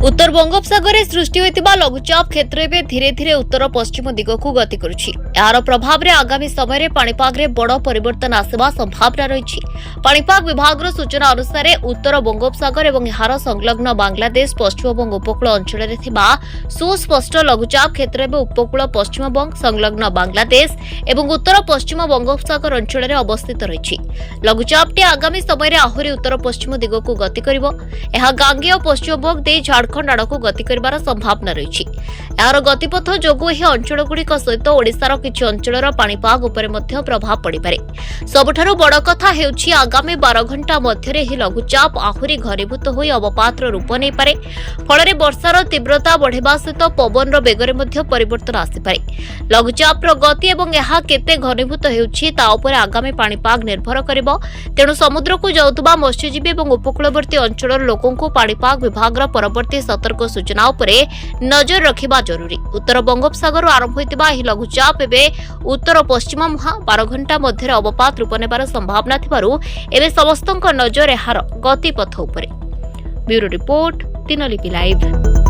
उत्तर बंगोपसागर सृष्टि होइतिबा लघुचाप क्षेत्र में धीरे धीरे उत्तर पश्चिम दिग को गति करुछि। यार प्रभाव रे आगामी समय रे पाणीपाग रे बड़ परिवर्तन आसवा संभावना रही। पाणीपाग विभाग सूचना अनुसार उत्तर बंगोपसागर और यार संलग्न बांग्लादेश पश्चिमबंग उपकूल अंचल में थिबा सुस्पष्ट लघुचाप क्षेत्र में उपकूल पश्चिमबंग संलग्न बांग्लादेश और उत्तर पश्चिम बंगोपसागर अंचल में अवस्थित रही। लघुचापटी आगामी समय रे आहुरी उत्तर पश्चिम दिग को गति करिवो। एहा गांगे और पश्चिमबंग दे झारखंड आड़क गति कर संभावना रही। यार गतिपथ जोगु यह अंचलगुड़िक सहित ओडिशार किछि अंचलर पाणीपाग उपरे मध्य प्रभाव पड़िपारे। सबुठारु बड़ कथा हेउछि आगामी 12 घंटा मध्यरे ही लघुचाप आहुरी घनीभूत होई अवपातर रूप नै पारे। फଳରେ वर्षार तीव्रता बढ़िबा सहित पवनर बेगरे मध्य परिवर्तन आसिपारे। लघुचापर गति एवं यहा केते घनीभूत हेउछि ता उपरे आगामी पाणीपाग निर्भर करिवो। तेणु समुद्रकु जाउतबा मत्स्यजीवी एवं उपकूलवर्ती अंचलर लोकंकु पाणीपाग विभागर परवर्ती सतर्क सूचना उपरे नजर रखिबा जरूरी। उत्तर बंगोपसागर आरंभ होइतिबा एही लघुचाप एबे उत्तर पश्चिम मुहां 12 घंटा मध्यरे अवपात रूप नेबार संभावना थिबारु एबे समस्तक नजर एहार गतिपथ उपरे। Bureau report Dinalipi live.